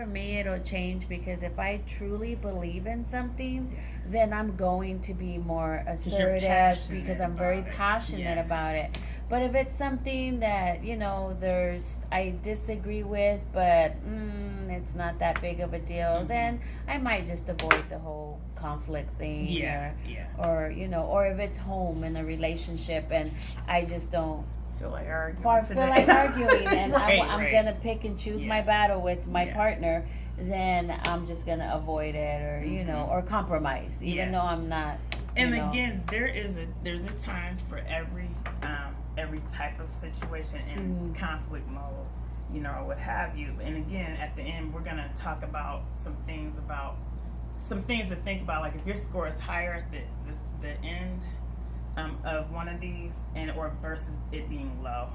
for me it'll change, because if I truly believe in something, then I'm going to be more assertive because I'm very passionate about it. But if it's something that, you know, I disagree with, but it's not that big of a deal, then I might just avoid the whole conflict thing. Or you know, or if it's home in a relationship and I just don't feel like arguing, and I'm gonna pick and choose my battle with my partner, then I'm just gonna avoid it, or you know, or compromise, even though I'm not. And again, there's a time for every type of situation in conflict mode, you know, or what have you. And again, at the end, we're gonna talk about some things to think about, like if your score is higher at the end of one of these, or versus it being low,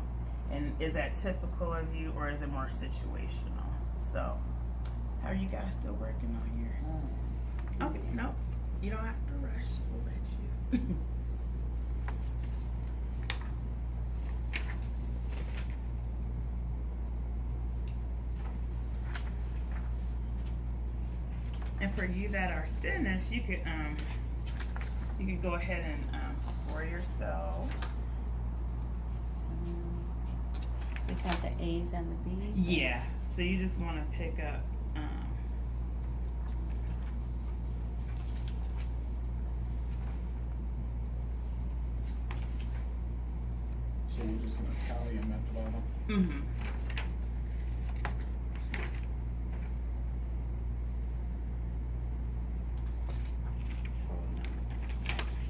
and is that typical of you, or is it more situational? So, how are you guys still working on your? Okay, no, you don't have to rush. We'll let you. And for you that are finished, you could go ahead and score yourselves. We got the A's and the B's. Yeah. So you just want to pick up. So we're just gonna tally them at the bottom. Mm-hmm.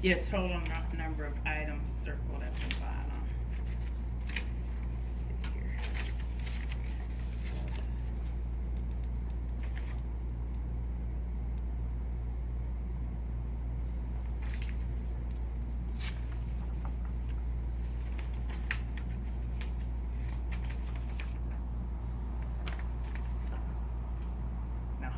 Yeah, total number of items circled at the bottom. Let's see here. No.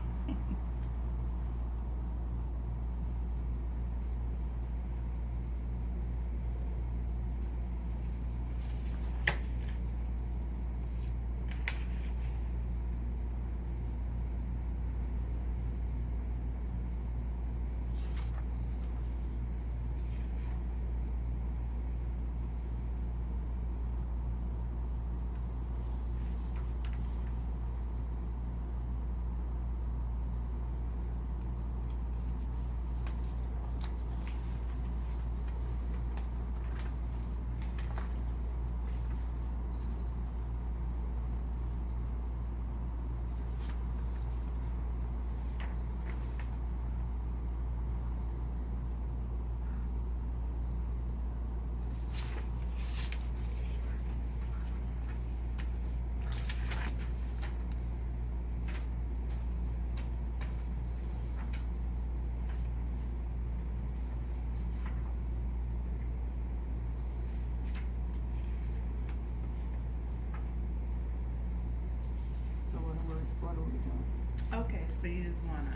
What are we doing? Okay, so you just want to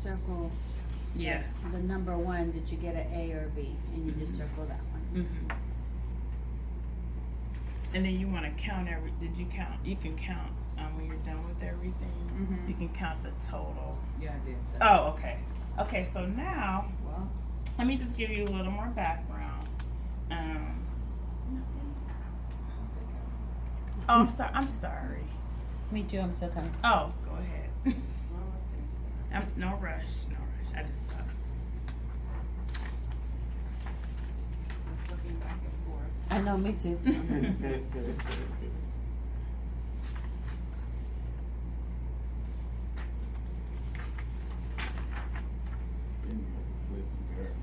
Circle. yeah. The number one, did you get an A or a B? And you just circle that one. And then you want to count did you count? You can count when you're done with everything. You can count the total. Yeah, I did. Oh, okay. Okay, so now, let me just give you a little more background. Oh, I'm sorry. Me too, I'm still coming. Oh, go ahead. No rush. I just thought. Looking back and forth. I know, me too. Then you have to flip and verify.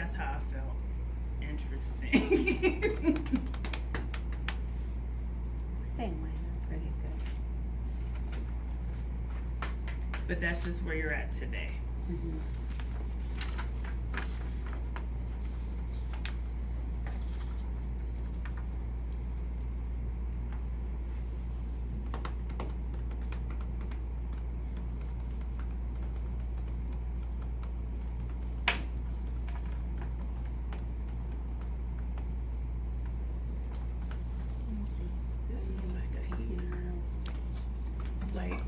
that's how I felt. Interesting. I think mine are pretty good. But that's just where you're at today. Mm-hmm. This is like a heater. Like,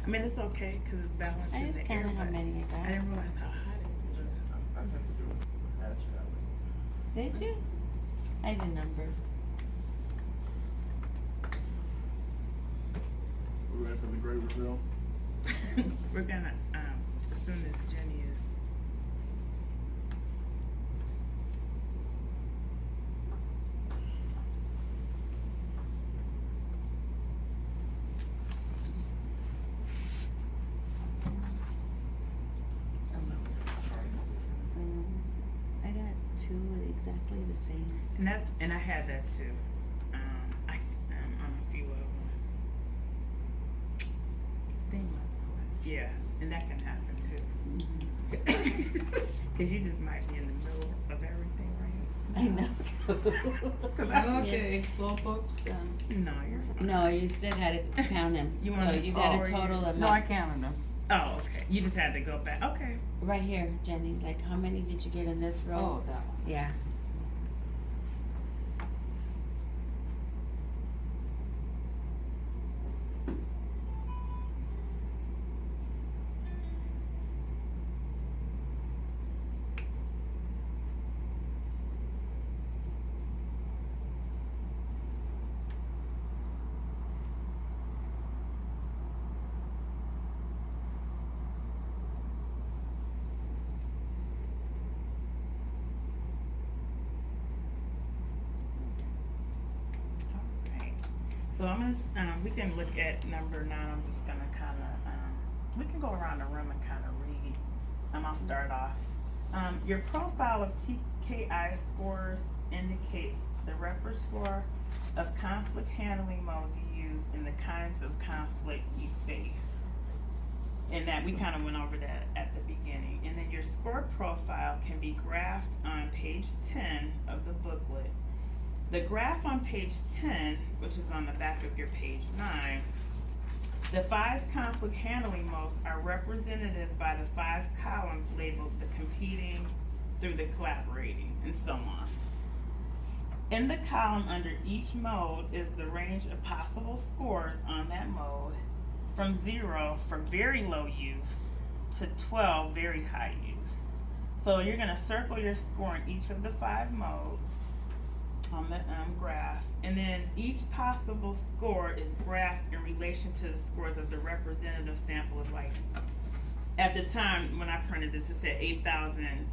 I mean, it's okay because it's balanced I in just the kind air, of how but many I I got. didn't realize how hot it was. I had to do it with the hatch alley. Did you? I did numbers. We ready for the great reveal? We're gonna, as soon as Jenny is. So this is, I got two exactly the same. And I had that too. On a few of them. Yeah, and that can happen too. Cause you just might be in the middle of everything, right? I know. Okay, slow folks done. No, you're fine. No, you still had to count them. You So wanna you got a forward total your- of No, I counted them. Oh, okay. You just had to go back. Okay. right here, Jenny. Like, how many did you get in this row? Oh, that one. Yeah. Alright, so I'm gonna, we can look at number 9, I'm just gonna kinda, we can go around the room and kinda read. I'll start off. Your profile of TKI scores indicates the repertoire of conflict handling modes you use and the kinds of conflict you face. And that, we kinda went over that at the beginning. And then your score profile can be graphed on page 10 of the booklet. The graph on page 10, which is on the back of your page 9, the 5 conflict handling modes are representative by the 5 columns labeled the competing through the collaborating and so on. In the column under each mode is the range of possible scores on that mode from 0 for very low use to 12 very high use. So you're gonna circle your score in each of the 5 modes on the graph, and then each possible score is graphed in relation to the scores of the representative sample of, like, at the time when I printed this, it said 8,000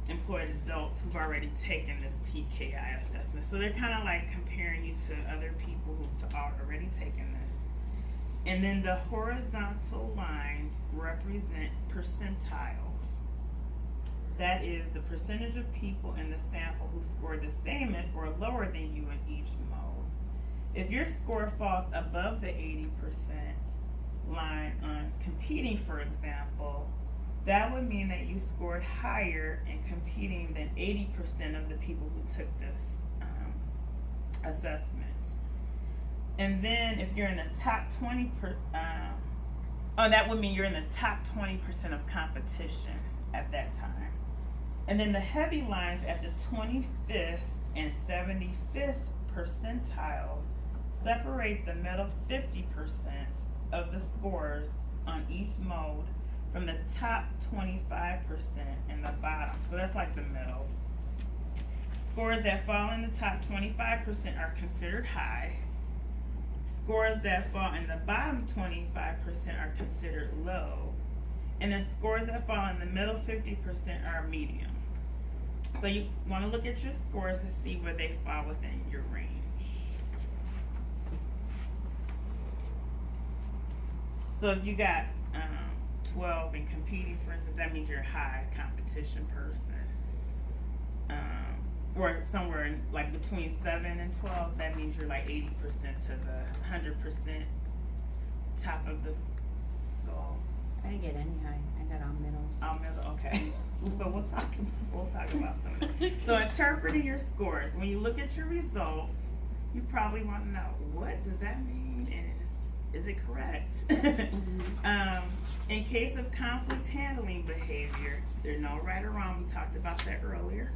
employed adults who've already taken this TKI assessment. So they're kind of like comparing you to other people who've already taken this. And then the horizontal lines represent percentiles. That is the percentage of people in the sample who scored the same or lower than you in each mode. If your score falls above the 80% line on competing, for example, that would mean that you scored higher in competing than 80% of the people who took this assessment. And then if you're in the top 20%, that would mean you're in the top 20% of competition at that time. And then the heavy lines at the 25th and 75th percentiles separate the middle 50% of the scores on each mode from the top 25% and the bottom. So that's like the middle. Scores that fall in the top 25% are considered high. Scores that fall in the bottom 25% are considered low. And then scores that fall in the middle 50% are medium. So you want to look at your scores to see where they fall within your range. So if you got 12 and competing, for instance, that means you're a high competition person. Or somewhere in, like between 7 and 12, that means you're like 80% to the 100% top of the goal. I didn't get any high. I got all middles. All middle, okay. So we'll talk about some of that. So interpreting your scores. When you look at your results, you probably want to know, what does that mean, and is it correct? In case of conflict handling behavior, there's no right or wrong. We talked about that earlier.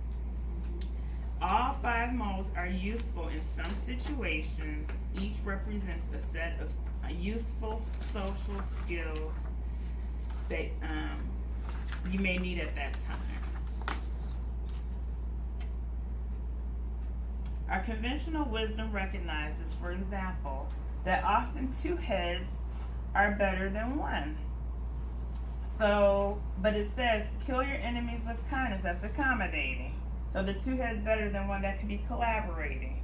All 5 modes are useful in some situations. Each represents a set of useful social skills that you may need at that time. Our conventional wisdom recognizes, for example, that often 2 heads are better than 1. So, but it says, kill your enemies with kindness. That's accommodating. So the 2 heads better than 1, that could be collaborating.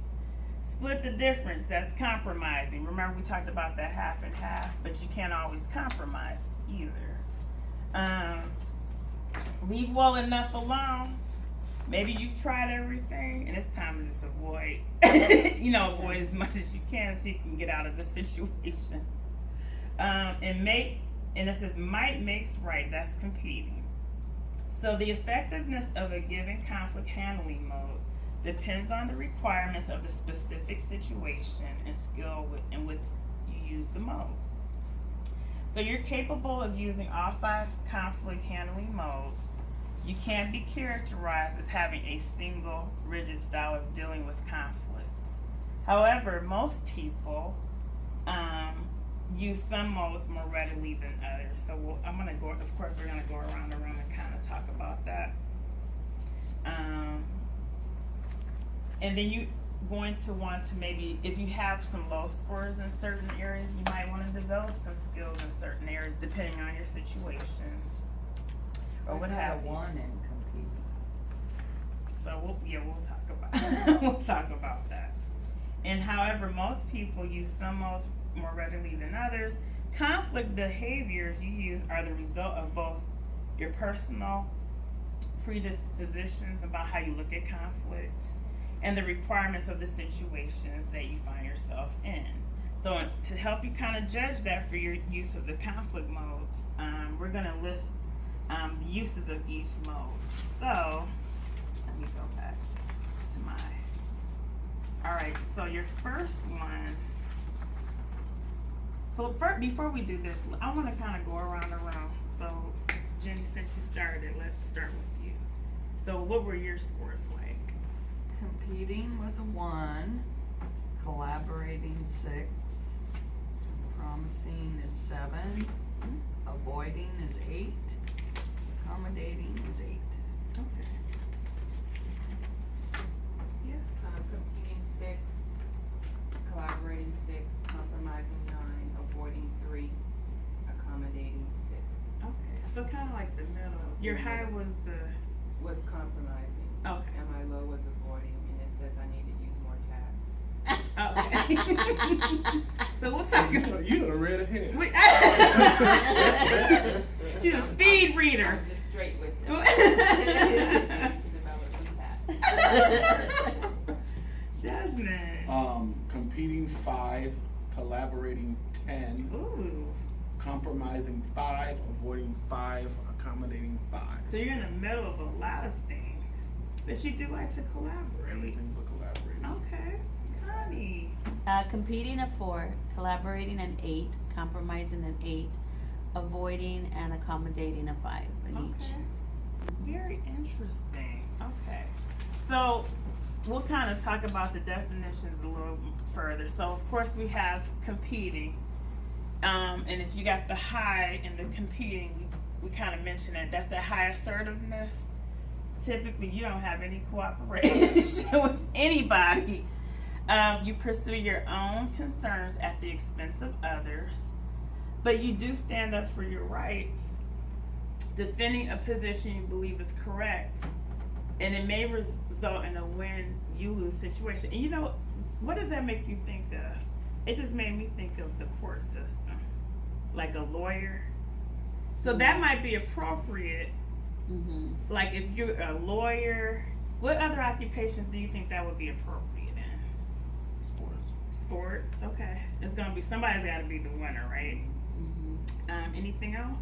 Split the difference, that's compromising. Remember we talked about that half and half, but you can't always compromise either. Leave well enough alone. Maybe you've tried everything and it's time to just avoid, avoid as much as you can so you can get out of the situation. And it says might makes right, that's competing. So the effectiveness of a given conflict handling mode depends on the requirements of the specific situation and skill in which you use the mode. So you're capable of using all 5 conflict handling modes. You can't be characterized as having a single rigid style of dealing with conflicts. However, most people use some modes more readily than others. So we're gonna go around and kind of talk about that. And then you're going to want to maybe, if you have some low scores in certain areas, you might want to develop some skills in certain areas depending on your situations. Or what have you. 1 in competing. So we'll talk about that. And however, most people use some modes more readily than others. Conflict behaviors you use are the result of both your personal predispositions about how you look at conflict and the requirements of the situations that you find yourself in. So to help you kind of judge that for your use of the conflict modes, we're going to list the uses of each mode. So let me go back to alright, so your first one. So before we do this, I want to kind of go around the room. So Jenny, since you started, let's start with you. So what were your scores like? Competing was a 1. Collaborating 6. Promising is 7. Avoiding is 8. Accommodating is 8. Okay. Yeah. Competing 6, collaborating 6, compromising 9, avoiding 3, accommodating 6. Okay. So kind of like the middle. Your high was the. Was compromising. Okay. And my low was avoiding, and it says I need to use more tab. Okay. So we'll talk about. You done read ahead. She's a speed reader. I'm just straight with it. To develop some tab. Jasmine. Competing 5, collaborating 10, Ooh. compromising 5, avoiding 5, accommodating 5. So you're in the middle of a lot of things, but you do like to collaborate. Everything but collaborating. Okay. Connie. Competing a 4, collaborating an 8, compromising an 8, avoiding and accommodating a 5 in each. Very interesting. Okay. So we'll kind of talk about the definitions a little further. So of course we have competing. And if you got the high in the competing, we kind of mentioned that that's the high assertiveness. Typically you don't have any cooperation with anybody. You pursue your own concerns at the expense of others, but you do stand up for your rights, defending a position you believe is correct, and it may result in a win-you-lose situation. And you know, what does that make you think of? It just made me think of the court system. Like a lawyer, So that might be appropriate. Mm-hmm. Like if you're a lawyer, what other occupations do you think that would be appropriate in? Sports. Sports, okay. It's gonna be, somebody's gotta be the winner, right? Mm-hmm. Anything else?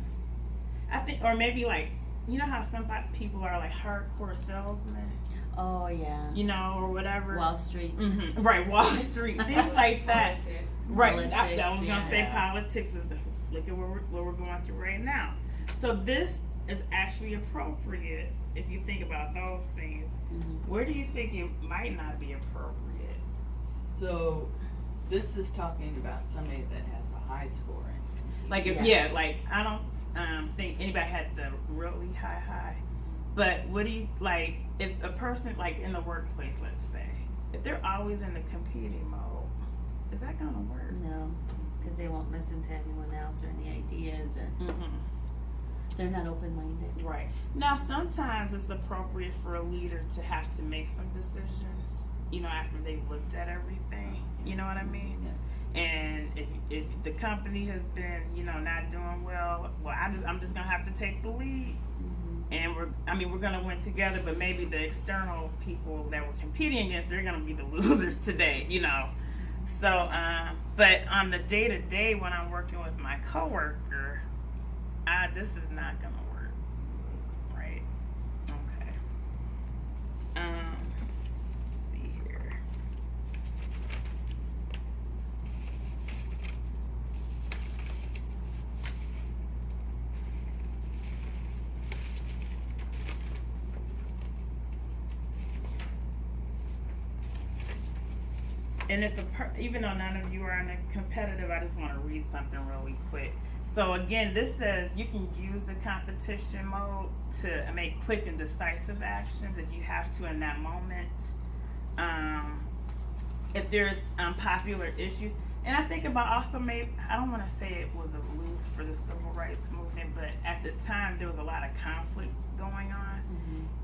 I think, or maybe like, you know how some people are like hardcore salesmen, Oh yeah. you know, or whatever. Wall Street. Mhm. Right, Wall Street, things like that. Politics. Right, Politics, I was gonna say yeah. politics is look at what we're going through right now. So this is actually appropriate if you think about those things. Mm-hmm. Where do you think it might not be appropriate? So, this is talking about somebody that has a high score in. Like if Yeah. like I don't think anybody had the really high. But what do you like if a person like in the workplace, let's say, if they're always in the competing mode, is that gonna work? No, because they won't listen to anyone else or any ideas, or Mm-hmm. they're not open-minded. Right. Now, sometimes it's appropriate for a leader to have to make some decisions, you know, after they've looked at everything. You know what I mean? And if the company has been, you know, not doing well, I'm just gonna have to take the lead. Mm-hmm. And we're gonna win together, but maybe the external people that we're competing against, they're gonna be the losers today, you know. So, but on the day to day when I'm working with my coworker, this is not gonna work, right? Okay. Let's see here. And if even though none of you are in a competitive, I just want to read something really quick. So again, this says you can use the competition mode to make quick and decisive actions if you have to in that moment. If there's popular issues, and I think about also maybe, I don't want to say it was a lose for the civil rights movement, but at the time there was a lot of conflict going on,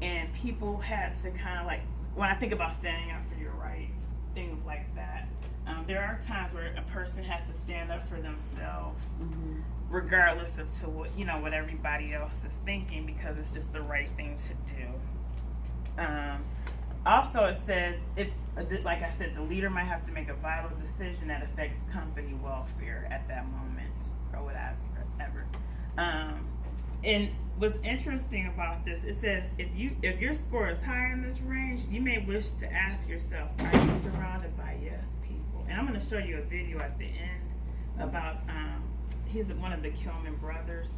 and people had to kind of like, when I think about standing up for your rights, things like that. There are times where a person has to stand up for themselves, regardless of to what everybody else is thinking, because it's just the right thing to do. Also, it says if, like I said, the leader might have to make a vital decision that affects company welfare at that moment or whatever. And what's interesting about this, it says if your score is higher in this range, you may wish to ask yourself, are you surrounded by yes people? And I'm going to show you a video at the end about he's one of the Kilman brothers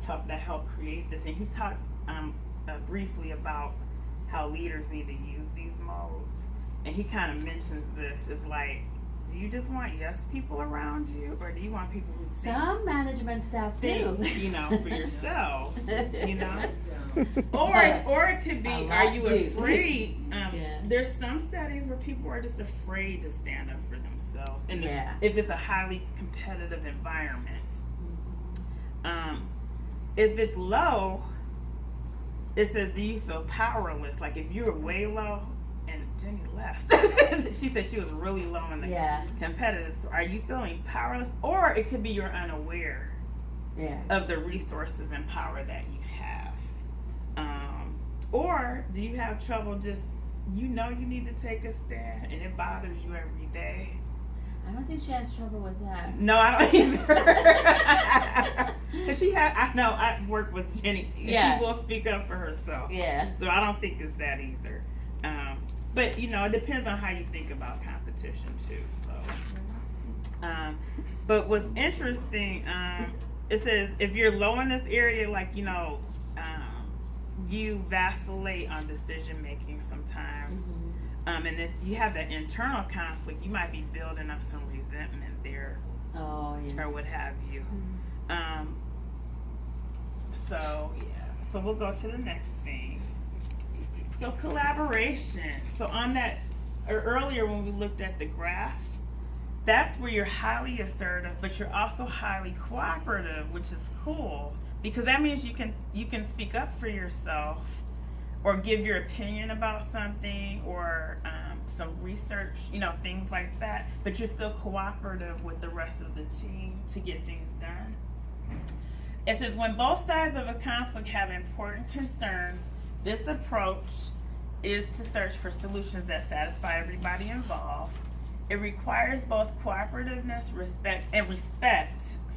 that helped create this, and he talks briefly about how leaders need to use these modes, and he kind of mentions this. It's like, do you just want yes people around you, or do you want people who think, Some management staff do. you know, for yourself, you know? Or it could be, are you afraid? There's some settings where people are just afraid to stand up for themselves, and if it's a highly competitive environment. If it's low, it says, do you feel powerless? Like if you're way low, and Jenny left. She said she was really low in the competitive. So are you feeling powerless? Or it could be you're unaware of the resources and power that you have. Or do you have trouble just, you need to take a stand and it bothers you every day? I don't think she has trouble with that. No, I don't either. I know, I work with Jenny. And she will speak up for herself. Yeah. So I don't think it's that either. But it depends on how you think about competition too. So, but what's interesting, it says if you're low in this area, like you vacillate on decision making sometimes. And if you have that internal conflict, you might be building up some resentment there, or what have you. So we'll go to the next thing. So collaboration. So on that, or earlier when we looked at the graph, that's where you're highly assertive, but you're also highly cooperative, which is cool, because that means you can speak up for yourself, or give your opinion about something, or some research, things like that, but you're still cooperative with the rest of the team to get things done. It says, when both sides of a conflict have important concerns, this approach is to search for solutions that satisfy everybody involved. It requires both cooperativeness, respect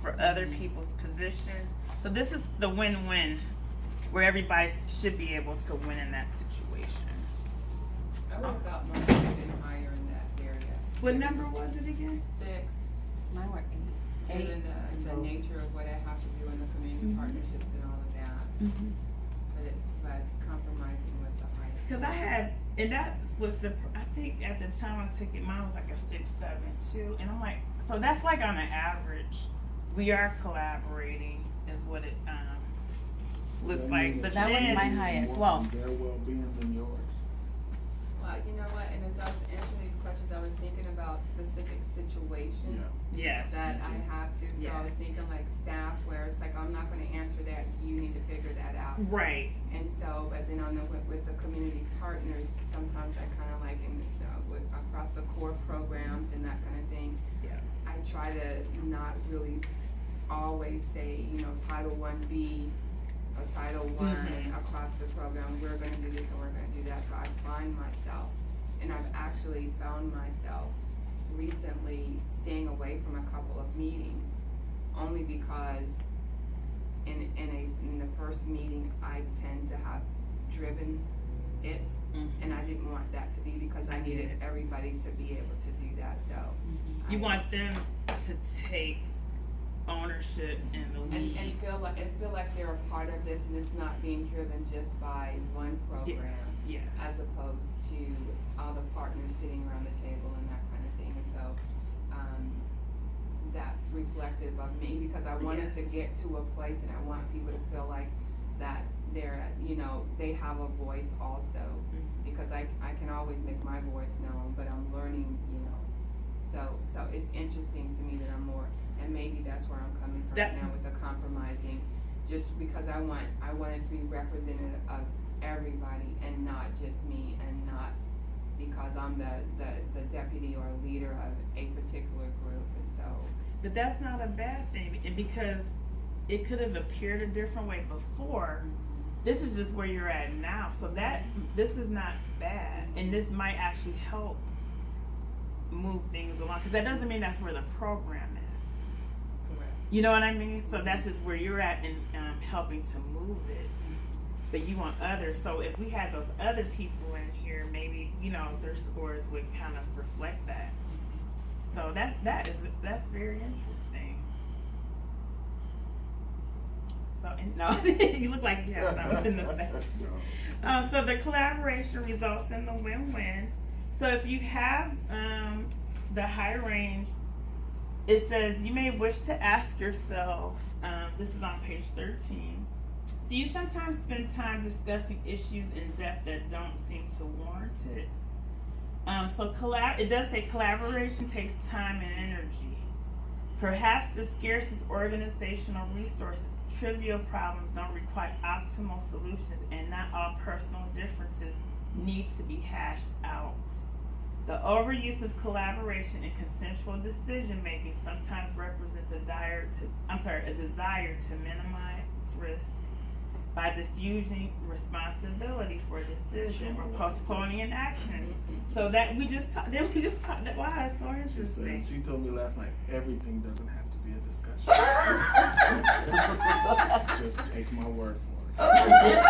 for other people's positions. So this is the win-win, where everybody should be able to win in that situation. I would have thought mine would have been higher in that area. What number was it again? 6. Mine were 8. Given the nature of what I have to do in the community partnerships and all of that. But compromising was the highest. Because I had, and that was I think at the time I took it, mine was like a 6, 7, 2. And I'm like, so that's like on an average, we are collaborating is what it looks like. But That was then, my highest. Well, Their well-being than yours. Well, you know what, and as I was answering these questions, I was thinking about specific situations yes. that I have to, so I was thinking like staff, where it's like, I'm not gonna answer that, you need to figure that out. Right. And so, but then with the community partners, sometimes I kinda like, across the core programs and that kind of thing, Yeah. I try to not really always say, Title 1B or Title 1 across the program, we're gonna do this and we're gonna do that. So I find myself, and I've actually found myself recently staying away from a couple of meetings, only because in the first meeting I tend to have driven it, and I didn't want that to be, because I needed everybody to be able to do that. So You want them to take ownership and the lead. and feel like they're a part of this, and it's not being driven just by one program, Yes. as opposed to all the partners sitting around the table and that kind of thing. And so that's reflective of me, because I want us to get to a place, and I want people to feel like that they're, they have a voice also, because I can always make my voice known, but I'm learning, so it's interesting to me that I'm more, and maybe that's where I'm coming from now with the compromising, just because I want it to be representative of everybody and not just me, and not because I'm the deputy or leader of a particular group. And so, But that's not a bad thing, and because it could have appeared a different way before. This is just where you're at now, so this is not bad, and this might actually help move things along, because that doesn't mean that's where the program is. correct. You know what I mean? So that's just where you're at in helping to move it. But you want others. So if we had those other people in here, maybe their scores would kind of reflect that. So that's very interesting. So no, you look like you have something to say. So the collaboration results in the win-win. So if you have the high range, it says you may wish to ask yourself, this is on page 13, do you sometimes spend time discussing issues in depth that don't seem to warrant it? So it does say collaboration takes time and energy. Perhaps the scarcest organizational resources, trivial problems don't require optimal solutions, and not all personal differences need to be hashed out. The overuse of collaboration and consensual decision making sometimes represents a desire to minimize risk by diffusing responsibility for a decision or postponing an action. So that we just talked. Wow, that's so interesting. She told me last night, everything doesn't have to be a discussion. Just take my word for it.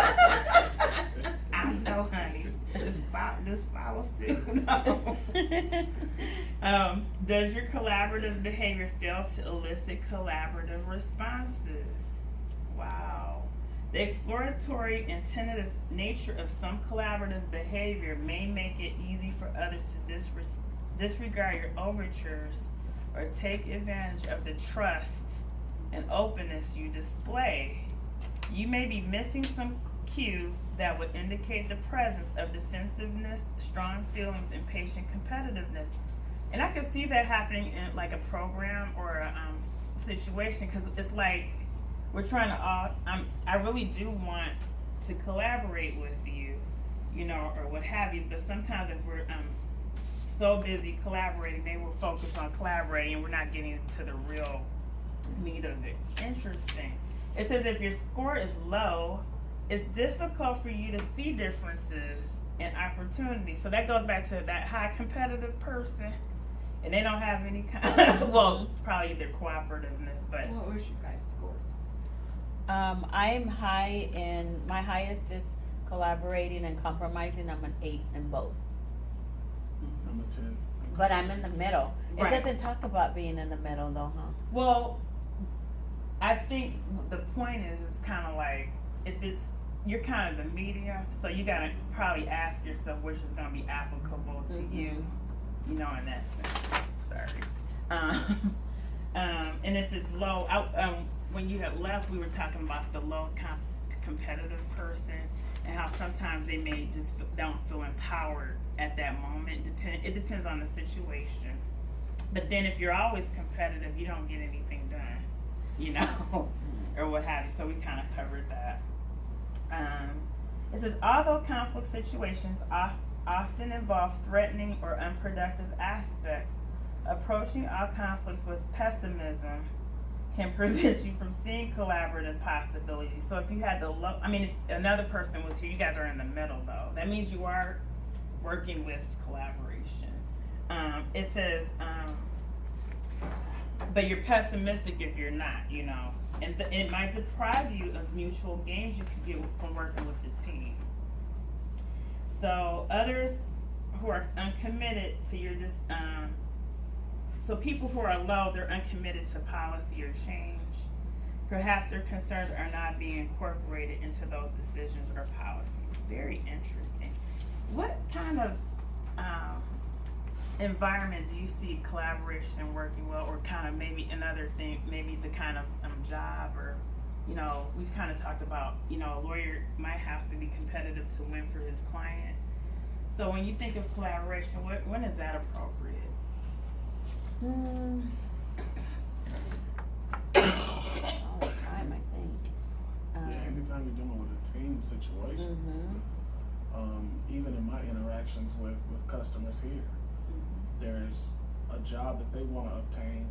I know, honey. This follows too. No. Does your collaborative behavior fail to elicit collaborative responses? Wow. The exploratory and tentative nature of some collaborative behavior may make it easy for others to disregard your overtures or take advantage of the trust and openness you display. You may be missing some cues that would indicate the presence of defensiveness, strong feelings, and patient competitiveness. And I could see that happening in like a program or a situation, because it's like we're trying to I really do want to collaborate with you, or what have you, but sometimes if we're so busy collaborating, maybe we're focused on collaborating and we're not getting to the real meat of it. Interesting. It says if your score is low, it's difficult for you to see differences and opportunities. So that goes back to that high competitive person, and they don't have any kind of, well, probably their cooperativeness, but What was your guys' scores? I'm high in, my highest is collaborating and compromising. I'm an 8 in both. I'm a 10. But I'm in the middle. It Right. doesn't talk about being in the middle though, huh? well, I think the point is, it's kind of like, if it's, you're kind of the medium, so you gotta probably ask yourself which is gonna be applicable to you, you know, in that sense. Sorry. And if it's low, when you had left, we were talking about the low competitive person and how sometimes they may just don't feel empowered at that moment. It depends on the situation. But then if you're always competitive, you don't get anything done, you know, or what have you. So we kind of covered that. It says, although conflict situations often involve threatening or unproductive aspects, approaching all conflicts with pessimism can prevent you from seeing collaborative possibilities. So if you had if another person was here, you guys are in the middle though. That means you are working with collaboration. It says, but you're pessimistic if you're not, you know. And it might deprive you of mutual gains you could get from working with the team. So others who are uncommitted to your so people who are low, they're uncommitted to policy or change. Perhaps their concerns are not being incorporated into those decisions or policies. Very interesting. What kind of environment do you see collaboration working well, or kind of maybe another thing, maybe the kind of job, or, you know, we kind of talked about, you know, a lawyer might have to be competitive to win for his client. So when you think of collaboration, when is that appropriate? All the time, I think. Yeah, anytime you're dealing with a team situation, even in my interactions with customers here, there's a job that they want to obtain,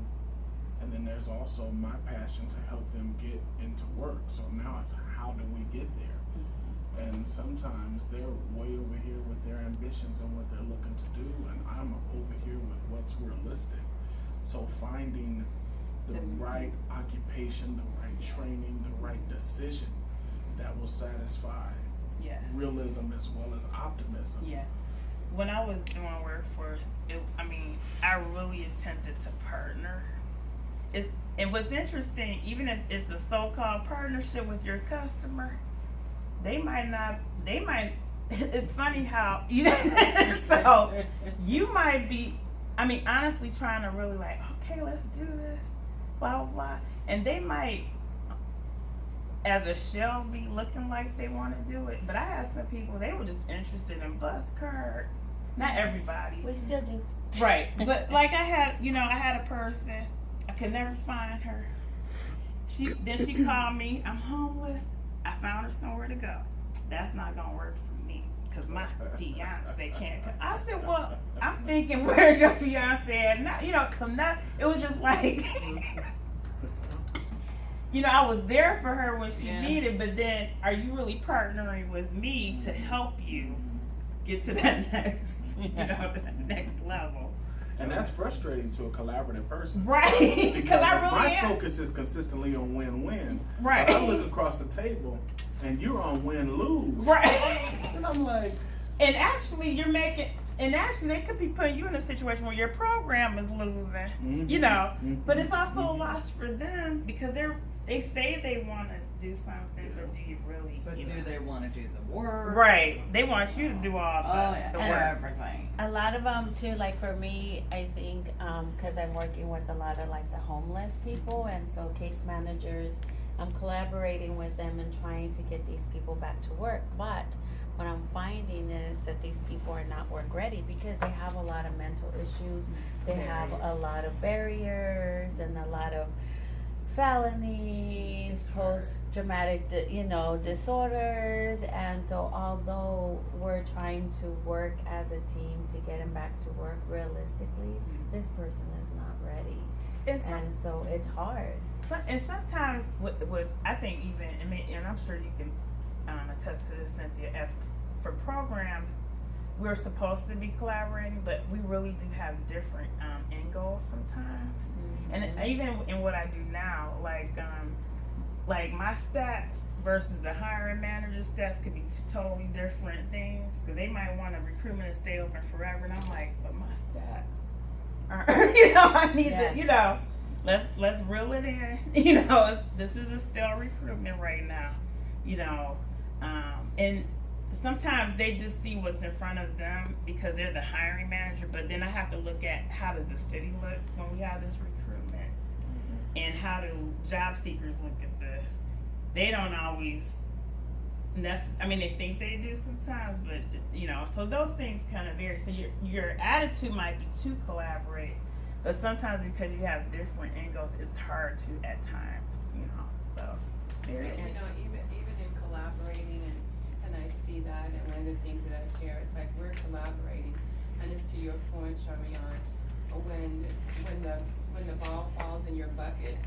and then there's also my passion to help them get into work. So now it's, how do we get there? And sometimes they're way over here with their ambitions and what they're looking to do, and I'm over here with what's realistic. So finding the right occupation, the right training, the right decision that will satisfy realism as well as optimism. Yeah. When I was doing workforce, I really attempted to partner. And what's interesting, even if it's a so-called partnership with your customer, it's funny how, you know, so you might be, honestly trying to really like, okay, let's do this, blah, blah, blah. And they might, as a shell, be looking like they want to do it. But I had some people, they were just interested in bus cards. Not everybody. We still do. Right. But like I had a person, I could never find her. She called me, I'm homeless. I found her somewhere to go. That's not gonna work for me, because my fiance can't come. I said, well, I'm thinking, where's your fiance at now? You know, it was just like, you know, I was there for her when she needed, but then are you really partnering with me to help you get to that next, that next level? And that's frustrating to a collaborative person. Right. Because I really my focus is consistently on win-win. Right. But I look across the table and you're on win-lose. Right. And I'm like, and actually they could be putting you in a situation where your program is losing, you know, but it's also a loss for them, because they say they want to do something, but do you really? But do they want to do the work? Right. They want you to do all the work. Everything. A lot of them too, like for me, I think, because I'm working with a lot of like the homeless people, and so case managers, I'm collaborating with them and trying to get these people back to work. But what I'm finding is that these people are not work ready, because they have a lot of mental issues. They have a lot of barriers and a lot of felonies, post-traumatic, disorders, and so although we're trying to work as a team to get him back to work, realistically, this person is not ready, and so it's hard. And sometimes with I think even, and I'm sure you can attest to this, Cynthia, as for programs, we're supposed to be collaborating, but we really do have different end goals sometimes. And even in what I do now, like my stats versus the hiring manager's stats could be two totally different things, because they might want a recruitment to stay open forever, and I'm like, but my stats are, I need to, let's reel it in. This is still recruitment right now, and sometimes they just see what's in front of them because they're the hiring manager, but then I have to look at how does the city look when we have this recruitment, and how do job seekers look at this. They don't always, they think they do sometimes, but so those things kind of vary. So your attitude might be to collaborate, but sometimes because you have different angles, it's hard to at times, so very interesting. Even in collaborating, and I see that, and one of the things that I share, it's like we're collaborating, and it's to your point, Sharion, when the ball falls in your bucket,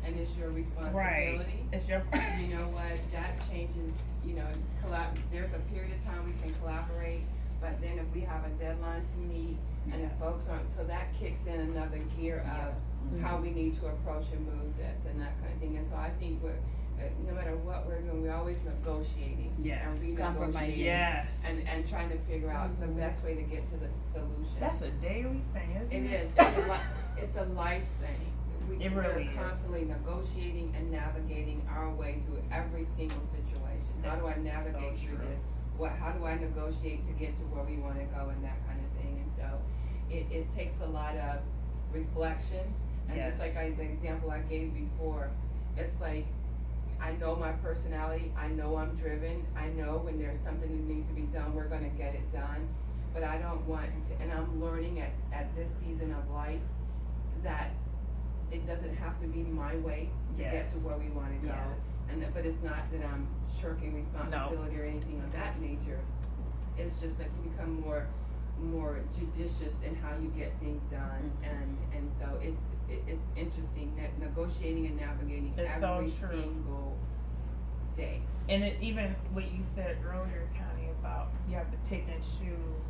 and it's your responsibility. Right. It's your. You know what? That changes. There's a period of time we can collaborate, but then if we have a deadline to meet, and if folks aren't, so that kicks in another gear of how we need to approach and move this and that kind of thing. And so I think no matter what we're doing, we're always negotiating and renegotiating and trying to figure out the best way to get to the solution. That's a daily thing, isn't it? It is. It's a life thing. We're constantly negotiating and navigating our way through every single situation. How do I navigate through this? How do I negotiate to get to where we want to go, and that kind of thing. And so it takes a lot of reflection. And just like the example I gave before, it's like, I know my personality, I know I'm driven, I know when there's something that needs to be done, we're gonna get it done. But I don't want to, and I'm learning at this season of life that it doesn't have to be my way to get to where we wanna go. But it's not that I'm shirking responsibility or anything of that nature. It's just that you become more judicious in how you get things done, and so it's interesting that negotiating and navigating every single day. And even what you said earlier, Connie, about you have to pick and choose